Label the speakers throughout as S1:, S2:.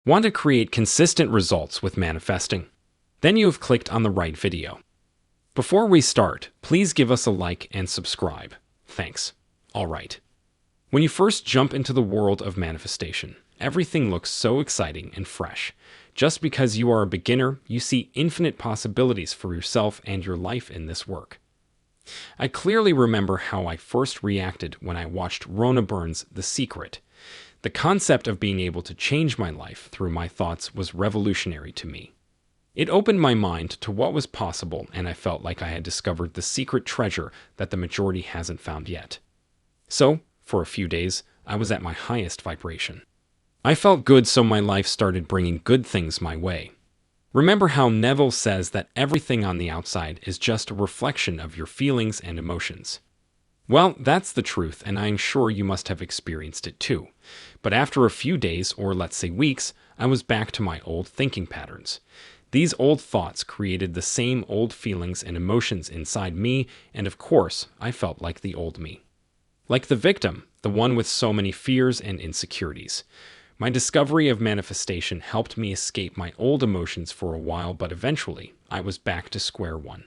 S1: Want to create consistent results with manifesting? Then you have clicked on the right video. Before we start, please give us a like and subscribe. Thanks. All right. When you first jump into the world of manifestation, everything looks so exciting and fresh. Just because you are a beginner, you see infinite possibilities for yourself and your life in this work. I clearly remember how I first reacted when I watched Rhonda Byrne's The Secret. The concept of being able to change my life through my thoughts was revolutionary to me. It opened my mind to what was possible, and I felt like I had discovered the secret treasure that the majority hasn't found yet. So, for a few days, I was at my highest vibration. I felt good, so my life started bringing good things my way. Remember how Neville says that everything on the outside is just a reflection of your feelings and emotions? Well, that's the truth, and I'm sure you must have experienced it too. But after a few days, or let's say weeks, I was back to my old thinking patterns. These old thoughts created the same old feelings and emotions inside me, and of course, I felt like the old me. Like the victim, the one with so many fears and insecurities. My discovery of manifestation helped me escape my old emotions for a while, but eventually, I was back to square one.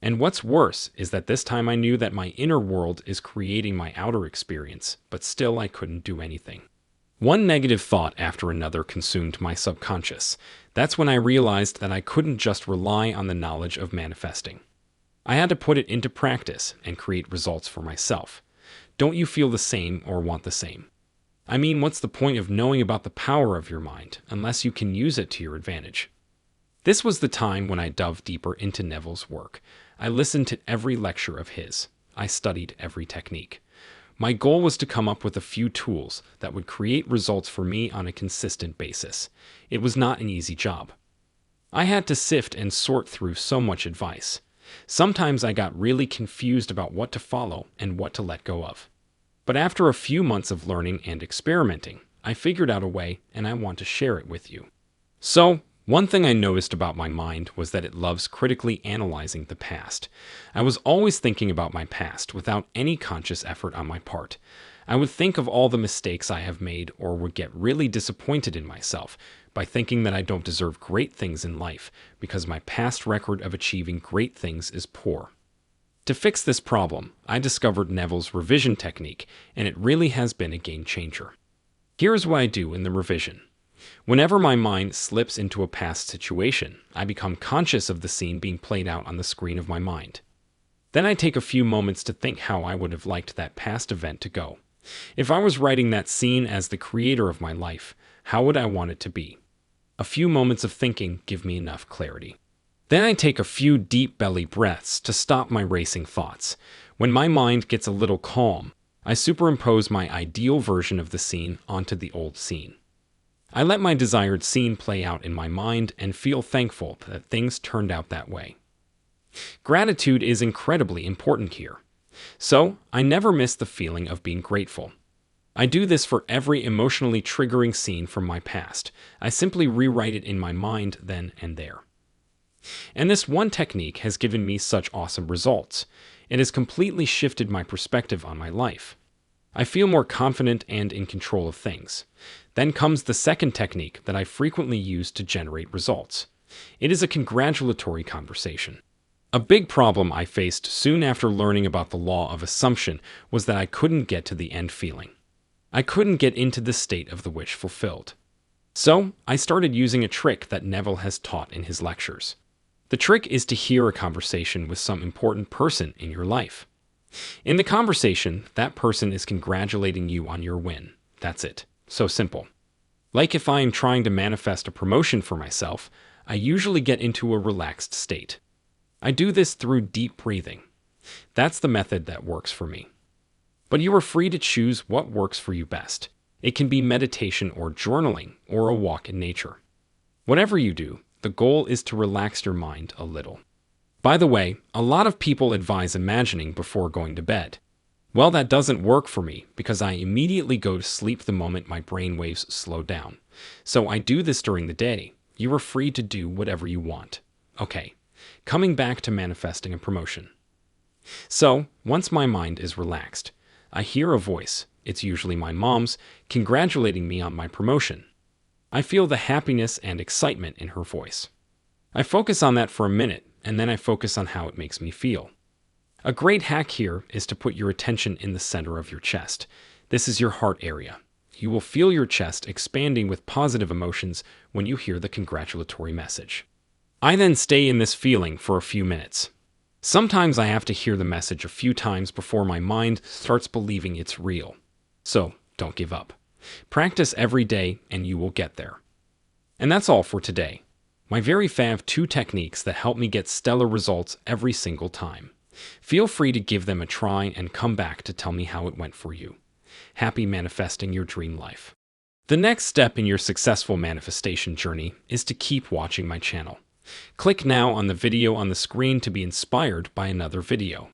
S1: And what's worse is that this time I knew that my inner world is creating my outer experience, but still I couldn't do anything. One negative thought after another consumed my subconscious. That's when I realized that I couldn't just rely on the knowledge of manifesting. I had to put it into practice and create results for myself. Don't you feel the same or want the same? I mean, what's the point of knowing about the power of your mind unless you can use it to your advantage? This was the time when I dove deeper into Neville's work. I listened to every lecture of his. I studied every technique. My goal was to come up with a few tools that would create results for me on a consistent basis. It was not an easy job. I had to sift and sort through so much advice. Sometimes I got really confused about what to follow and what to let go of. But after a few months of learning and experimenting, I figured out a way, and I want to share it with you. So, one thing I noticed about my mind was that it loves critically analyzing the past. I was always thinking about my past without any conscious effort on my part. I would think of all the mistakes I have made, or would get really disappointed in myself by thinking that I don't deserve great things in life because my past record of achieving great things is poor. To fix this problem, I discovered Neville's revision technique, and it really has been a game changer. Here's what I do in the revision. Whenever my mind slips into a past situation, I become conscious of the scene being played out on the screen of my mind. Then I take a few moments to think how I would have liked that past event to go. If I was writing that scene as the creator of my life, how would I want it to be? A few moments of thinking give me enough clarity. Then I take a few deep belly breaths to stop my racing thoughts. When my mind gets a little calm, I superimpose my ideal version of the scene onto the old scene. I let my desired scene play out in my mind and feel thankful that things turned out that way. Gratitude is incredibly important here. So, I never miss the feeling of being grateful. I do this for every emotionally triggering scene from my past. I simply rewrite it in my mind then and there. And this one technique has given me such awesome results. It has completely shifted my perspective on my life. I feel more confident and in control of things. Then comes the second technique that I frequently use to generate results. It is a congratulatory conversation. A big problem I faced soon after learning about the law of assumption was that I couldn't get to the end feeling. I couldn't get into the state of the wish fulfilled. So, I started using a trick that Neville has taught in his lectures. The trick is to hear a conversation with some important person in your life. In the conversation, that person is congratulating you on your win. That's it. So simple. Like if I am trying to manifest a promotion for myself, I usually get into a relaxed state. I do this through deep breathing. That's the method that works for me. But you are free to choose what works for you best. It can be meditation or journaling or a walk in nature. Whatever you do, the goal is to relax your mind a little. By the way, a lot of people advise imagining before going to bed. Well, that doesn't work for me because I immediately go to sleep the moment my brain waves slow down. So I do this during the day. You are free to do whatever you want. Okay, coming back to manifesting a promotion. So, once my mind is relaxed, I hear a voice, it's usually my mom's, congratulating me on my promotion. I feel the happiness and excitement in her voice. I focus on that for a minute, and then I focus on how it makes me feel. A great hack here is to put your attention in the center of your chest. This is your heart area. You will feel your chest expanding with positive emotions when you hear the congratulatory message. I then stay in this feeling for a few minutes. Sometimes I have to hear the message a few times before my mind starts believing it's real. So, don't give up. Practice every day and you will get there. And that's all for today. My very fave 2 techniques that help me get stellar results every single time. Feel free to give them a try and come back to tell me how it went for you. Happy manifesting your dream life. The next step in your successful manifestation journey is to keep watching my channel. Click now on the video on the screen to be inspired by another video.